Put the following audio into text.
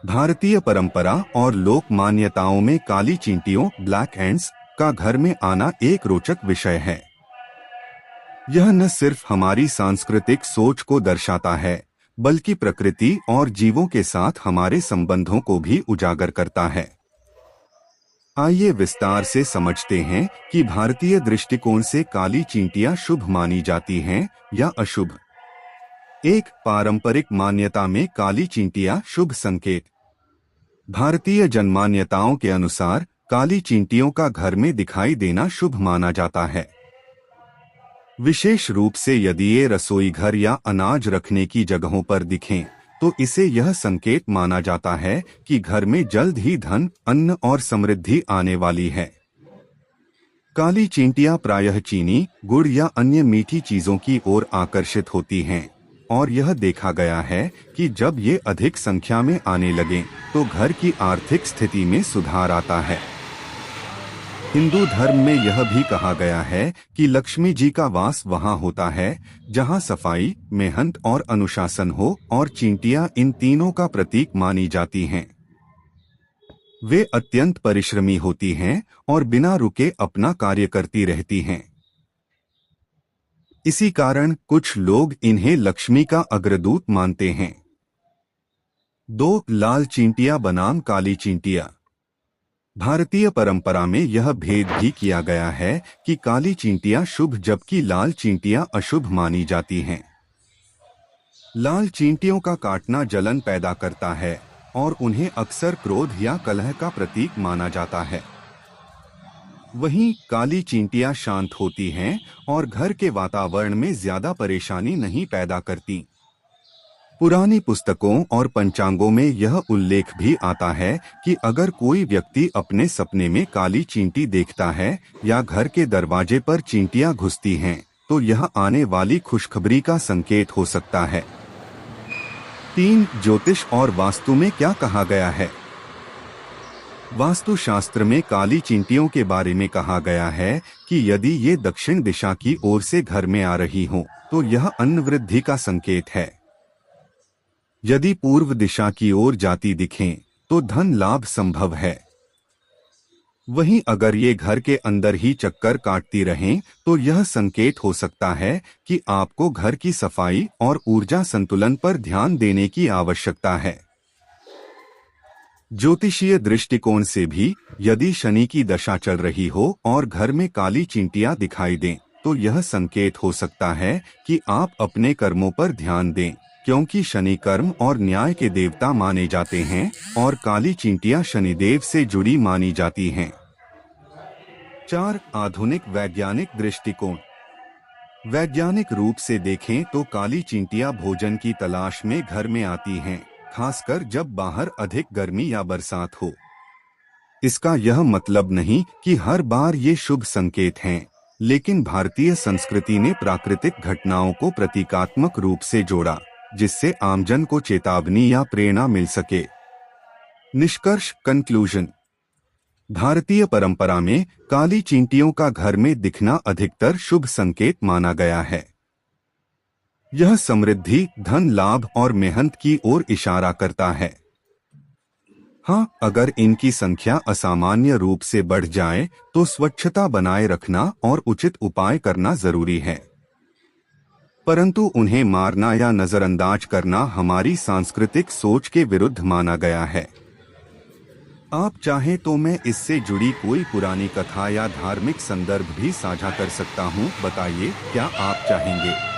भारतीय परंपरा और लोक मान्यताओं में काली चींटियों ब्लैक एंड्स का घर में आना एक रोचक विषय है। यह न सिर्फ हमारी सांस्कृतिक सोच को दर्शाता है, बल्कि प्रकृति और जीवों के साथ हमारे संबंधों को भी उजागर करता है। आइए विस्तार से समझते हैं कि भारतीय दृष्टिकोण से काली चींटियां शुभ मानी जाती हैं या अशुभ। एक पारंपरिक मान्यता में काली चींटियां शुभ संकेत। भारतीय जनमान्यताओं के अनुसार काली चींटियों का घर में दिखाई देना शुभ माना जाता है, विशेष रूप से यदि ये रसोई घर या अनाज रखने की जगहों पर दिखें, तो इसे यह संकेत माना जाता है कि घर में जल्द ही धन, अन्न और समृद्धि आने वाली है। काली चींटियां प्रायः चीनी, गुड़ या अन्य मीठी चीजों की ओर आकर्षित होती हैं, और यह देखा गया है कि जब ये अधिक संख्या में आने लगें, तो घर की आर्थिक स्थिति में सुधार आता है। हिंदू धर्म में यह भी कहा गया है कि लक्ष्मी जी का वास वहां होता है जहां सफाई, मेहनत और अनुशासन हो, और चींटियां इन तीनों का प्रतीक मानी जाती हैं। वे अत्यंत परिश्रमी होती हैं और बिना रुके अपना कार्य करती रहती हैं। इसी कारण कुछ लोग इन्हें लक्ष्मी का अग्रदूत मानते हैं। 2 लाल चींटियां बनाम काली चींटियां। भारतीय परंपरा में यह भेद भी किया गया है कि काली चींटियां शुभ जबकि लाल चींटियां अशुभ मानी जाती हैं। लाल चींटियों का काटना जलन पैदा करता है और उन्हें अक्सर क्रोध या कलह का प्रतीक माना जाता है। वहीं काली चींटियां शांत होती हैं और घर के वातावरण में ज्यादा परेशानी नहीं पैदा करती। पुरानी पुस्तकों और पंचांगों में यह उल्लेख भी आता है कि अगर कोई व्यक्ति अपने सपने में काली चींटी देखता है या घर के दरवाजे पर चींटियां घुसती हैं, तो यह आने वाली खुशखबरी का संकेत हो सकता है। 3 ज्योतिष और वास्तु में क्या कहा गया है। वास्तुशास्त्र में काली चींटियों के बारे में कहा गया है कि यदि ये दक्षिण दिशा की ओर से घर में आ रही हों, तो यह अन्न वृद्धि का संकेत है। यदि पूर्व दिशा की ओर जाती दिखें, तो धन लाभ संभव है। वहीं अगर ये घर के अंदर ही चक्कर काटती रहें, तो यह संकेत हो सकता है कि आपको घर की सफाई और ऊर्जा संतुलन पर ध्यान देने की आवश्यकता है। ज्योतिषीय दृष्टिकोण से भी यदि शनि की दशा चल रही हो और घर में काली चींटियां दिखाई दें, तो यह संकेत हो सकता है कि आप अपने कर्मों पर ध्यान दें, क्योंकि शनि कर्म और न्याय के देवता माने जाते हैं और काली चींटियां शनिदेव से जुड़ी मानी जाती हैं। 4 आधुनिक वैज्ञानिक दृष्टिकोण। वैज्ञानिक रूप से देखें तो काली चींटियां भोजन की तलाश में घर में आती हैं, खासकर जब बाहर अधिक गर्मी या बरसात हो। इसका यह मतलब नहीं कि हर बार ये शुभ संकेत हैं, लेकिन भारतीय संस्कृति ने प्राकृतिक घटनाओं को प्रतीकात्मक रूप से जोड़ा, जिससे आमजन को चेतावनी या प्रेरणा मिल सके। निष्कर्ष कंक्लूजन। भारतीय परंपरा में काली चींटियों का घर में दिखना अधिकतर शुभ संकेत माना गया है। यह समृद्धि, धन लाभ और मेहनत की ओर इशारा करता है। हाँ, अगर इनकी संख्या असामान्य रूप से बढ़ जाए, तो स्वच्छता बनाए रखना और उचित उपाय करना जरूरी है। परंतु उन्हें मारना या नजरअंदाज करना हमारी सांस्कृतिक सोच के विरुद्ध माना गया है। आप चाहें तो मैं इससे जुड़ी कोई पुरानी कथा या धार्मिक संदर्भ भी साझा कर सकता हूँ। बताइए, क्या आप चाहेंगे?